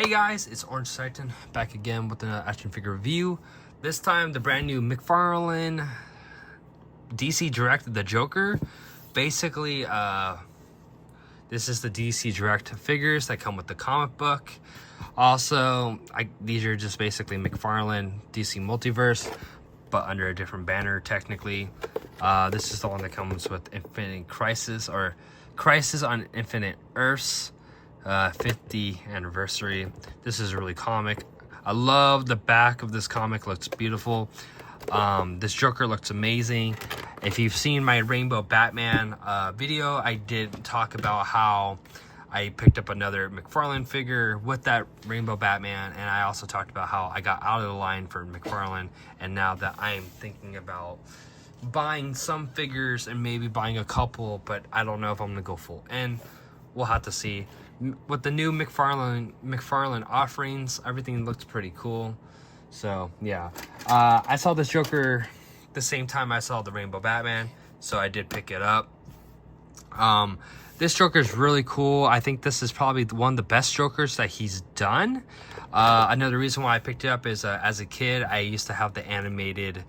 Hey guys, it's Orange Titan back again with an action figure review. This time the brand new McFarlane DC Direct The Joker. Basically, this is the DC Direct figures that come with the comic book. Also, these are just basically McFarlane DC Multiverse, but under a different banner technically. This is the one that comes with Infinite Crisis, or Crisis on Infinite Earths. 50th anniversary. This is really comic. I love the back of this comic. Looks beautiful. This Joker looks amazing. If you've seen my Rainbow Batman video, I did talk about how I picked up another McFarlane figure with that Rainbow Batman, and I also talked about how I got out of the line for McFarlane, and now that I'm thinking about buying some figures and maybe buying a couple, but I don't know if I'm gonna go full in. We'll have to see. With the new McFarlane offerings, everything looks pretty cool. So yeah, I saw this Joker the same time I saw the Rainbow Batman, so I did pick it up. This Joker is really cool. I think this is probably one of the best Jokers that he's done. Another reason why I picked it up is as a kid, I used to have the animated,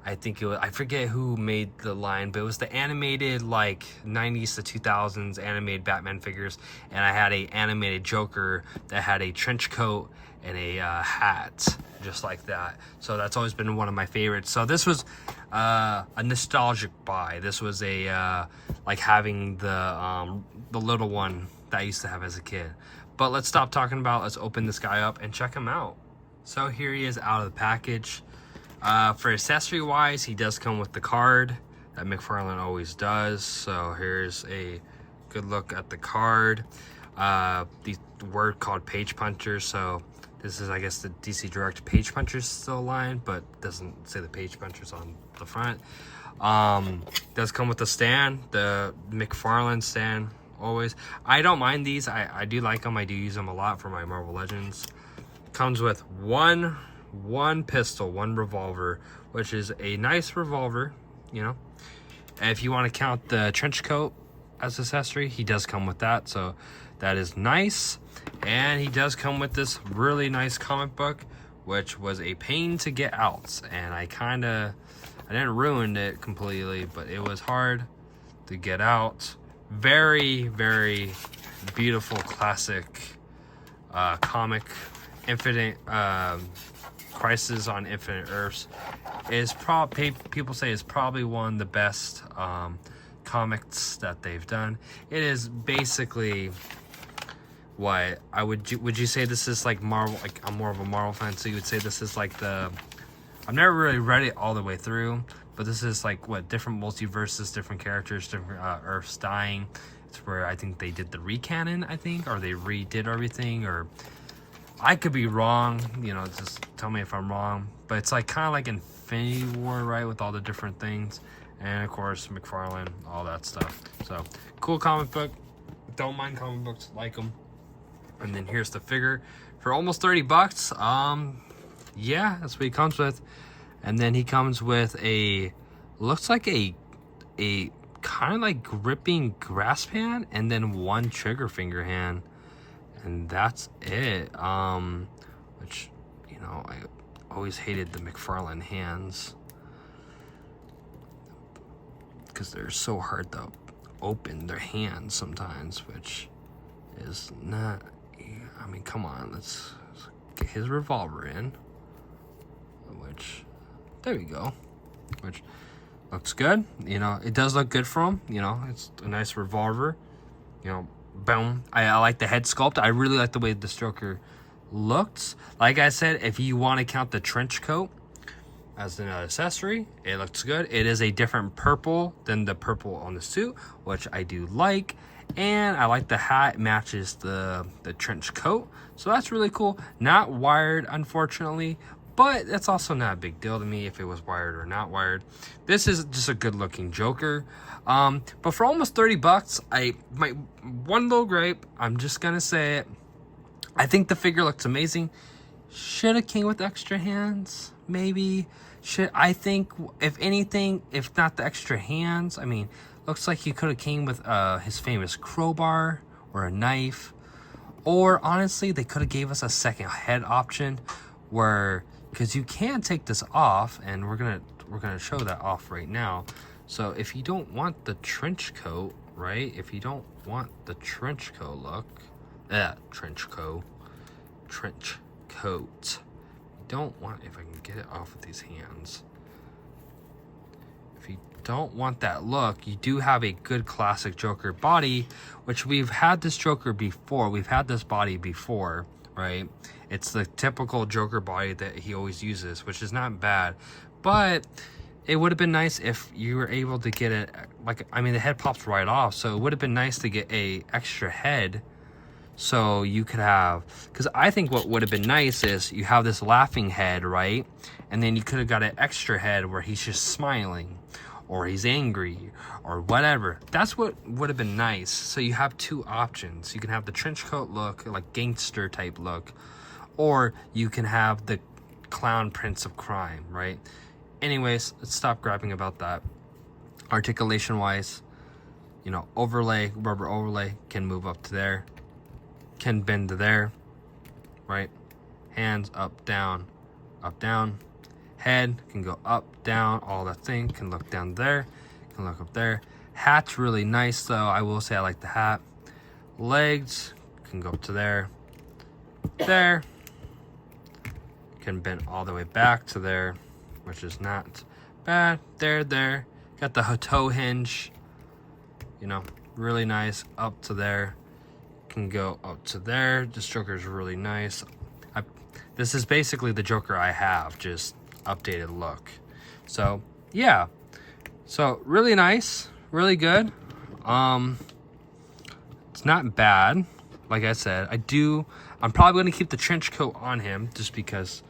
I think it was, I forget who made the line, but it was the animated like 90s to 2000s animated Batman figures, and I had a animated Joker that had a trench coat and a hat, just like that. So that's always been one of my favorites. So this was a nostalgic buy. This was a like having the little one that I used to have as a kid. But let's stop talking about, let's open this guy up and check him out. So here he is out of the package. For accessory wise, he does come with the card that McFarlane always does. So here's a good look at the card. The word called Page Puncher. So this is, I guess, the DC Direct Page Punchers still line, but doesn't say the Page Punchers on the front. Does come with the stand, the McFarlane stand always. I don't mind these. I do like them. I do use them a lot for my Marvel Legends. Comes with one pistol, one revolver, which is a nice revolver, you know. And if you want to count the trench coat as accessory, he does come with that, so that is nice. And he does come with this really nice comic book, which was a pain to get out, and I didn't ruin it completely, but it was hard to get out. Very, very beautiful classic comic. Infinite Crisis on Infinite Earths is people say is probably one of the best comics that they've done. It is basically what would you say this is like Marvel? Like, I'm more of a Marvel fan, so you would say this is like I've never really read it all the way through, but this is like what, different multiverses, different characters, different Earths dying. It's where I think they did the recanon, I think, or they redid everything, or I could be wrong, you know, just tell me if I'm wrong. But it's like kind of like Infinity War, right, with all the different things. And of course, McFarlane, all that stuff. So, cool comic book. Don't mind comic books, like them. And then here's the figure for almost 30 bucks. Yeah, that's what he comes with. And then he comes with looks like a kind of like gripping grasp hand, and then one trigger finger hand. And that's it. Which, you know, I always hated the McFarlane hands because they're so hard to open their hands sometimes, which is not, I mean, come on, let's get his revolver in, which, there we go, which looks good. You know, it does look good for him. You know, it's a nice revolver, you know. Boom. I like the head sculpt. I really like the way this Joker looks. Like I said, if you want to count the trench coat as an accessory, it looks good. It is a different purple than the purple on the suit, which I do like. And I like the hat matches the trench coat, so that's really cool. Not wired, unfortunately, but that's also not a big deal to me if it was wired or not wired. This is just a good looking Joker. But for almost 30 bucks, my one little gripe, I'm just gonna say it. I think the figure looks amazing. Should have came with extra hands, maybe. I think, if anything, if not the extra hands, I mean, looks like he could have came with his famous crowbar or a knife. Or honestly, they could have gave us a second head option where, because you can take this off, and we're gonna show that off right now. So if you don't want the trench coat, right? If you don't want the trench coat look, trench coat. You don't want, if I can get it off with these hands. If you don't want that look, you do have a good classic Joker body, which we've had this Joker before. We've had this body before, right? It's the typical Joker body that he always uses, which is not bad. But it would have been nice if you were able to get it, like, I mean, the head pops right off. So it would have been nice to get a extra head. So you could have, because I think what would have been nice is you have this laughing head, right? And then you could have got an extra head where he's just smiling, or he's angry, or whatever. That's what would have been nice. So you have two options. You can have the trench coat look, like gangster type look, or you can have the clown prince of crime, right? Anyways, let's stop grabbing about that. Articulation wise, you know, overlay, rubber overlay can move up to there, can bend to there, right? Hands up, down, head can go up, down, all that thing can look down there, can look up there. Hat's really nice though, I will say I like the hat. Legs can go up to there, can bend all the way back to there, which is not bad. There, got the toe hinge, you know, really nice, up to there, can go up to there. This Joker is really nice. This is basically the Joker I have, just updated look. So yeah, so really nice, really good. It's not bad. Like I said, I'm probably going to keep the trench coat on him just because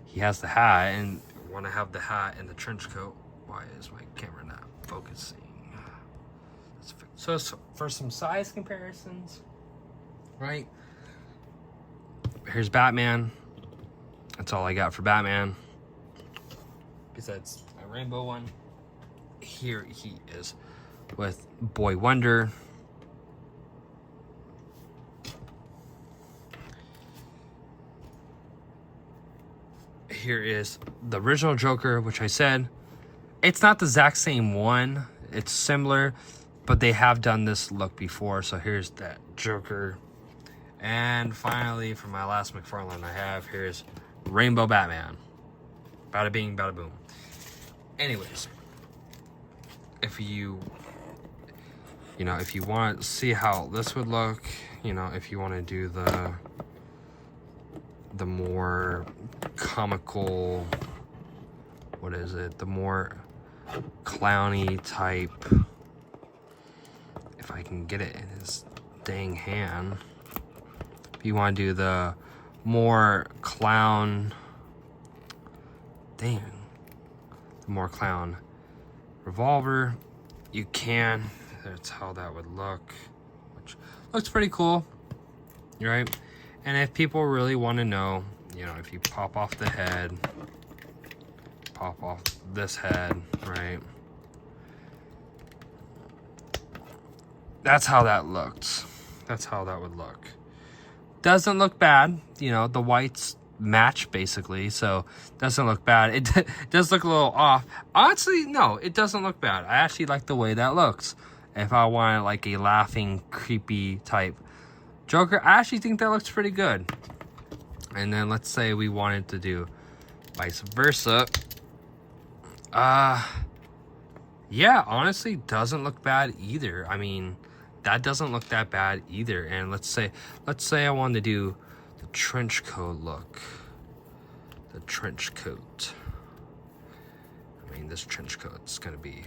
he has the hat, and want to have the hat and the trench coat. Why is my camera not focusing? So for some size comparisons, right? Here's Batman. That's all I got for Batman. Besides my rainbow one. Here he is with Boy Wonder. Here is the original Joker, which I said, it's not the exact same one. It's similar, but they have done this look before. So here's that Joker. And finally, for my last McFarlane I have, here's Rainbow Batman. Bada bing, bada boom. Anyways, if you want to see how this would look, if you want to do the more comical, the more clowny type, if I can get it in his dang hand. If you want to do the more clown, the more clown revolver, you can. That's how that would look, which looks pretty cool, right? And if people really want to know, if you pop off the head, pop off this head, right? That's how that looked. That's how that would look. Doesn't look bad. The whites match basically, so doesn't look bad. It does look a little off. Honestly, no, it doesn't look bad. I actually like the way that looks. If I wanted like a laughing, creepy type Joker, I actually think that looks pretty good. And then let's say we wanted to do vice versa. Yeah, honestly, doesn't look bad either. I mean, that doesn't look that bad either. And let's say I wanted to do the trench coat look. The trench coat. I mean, this trench coat's gonna be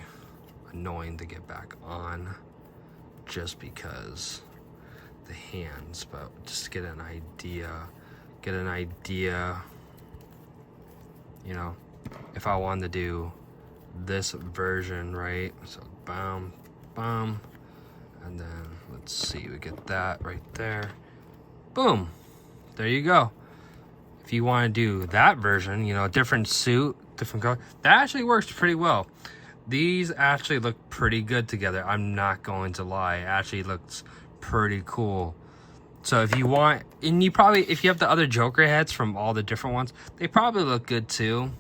annoying to get back on just because the hands, but just to get an idea, if I wanted to do this version, right? So bam, bam, and then let's see, we get that right there. Boom, there you go. If you want to do that version, different suit, different color, that actually works pretty well. These actually look pretty good together. I'm not going to lie. It actually looks pretty cool. So if you want, and you probably, if you have the other Joker heads from all the different ones, they probably look good too.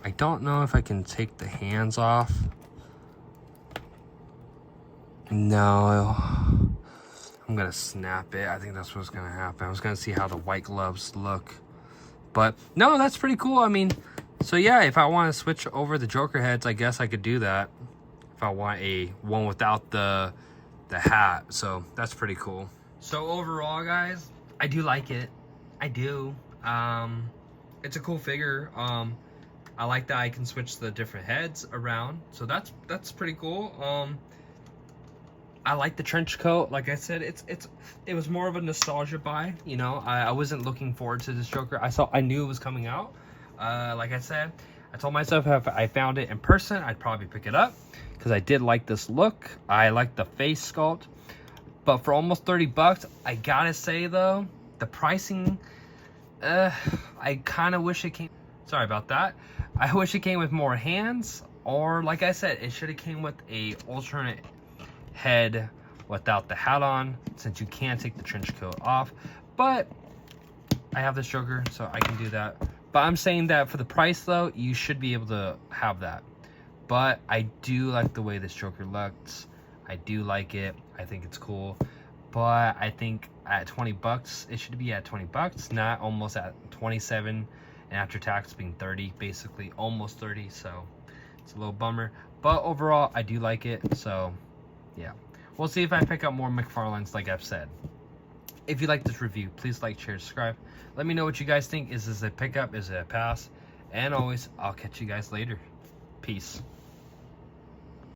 I don't know if I can take the hands off. No. I'm gonna snap it. I think that's what's gonna happen. I was gonna see how the white gloves look. But no, that's pretty cool. I mean, so yeah, if I want to switch over the Joker heads, I guess I could do that. If I want a one without the hat. So that's pretty cool. So overall, guys, I do like it. I do. It's a cool figure. I like that I can switch the different heads around. So that's pretty cool. I like the trench coat. Like I said, it was more of a nostalgia buy. You know, I wasn't looking forward to this Joker. I knew it was coming out. Like I said, I told myself if I found it in person, I'd probably pick it up because I did like this look. I like the face sculpt. But for almost 30 bucks, I gotta say though, the pricing, I kind of wish it came. Sorry about that. I wish it came with more hands, or like I said, it should have came with a alternate head without the hat on, since you can't take the trench coat off. But I have this Joker, so I can do that. But I'm saying that for the price though, you should be able to have that. But I do like the way this Joker looks. I do like it. I think it's cool. But I think at 20 bucks, it should be at 20 bucks, not almost at 27, and after tax being 30, basically almost 30. So it's a little bummer. But overall, I do like it. So yeah, we'll see if I pick up more McFarlanes, like I've said. If you like this review, please like, share, subscribe. Let me know what you guys think. Is this a pickup? Is it a pass? And always, I'll catch you guys later. Peace.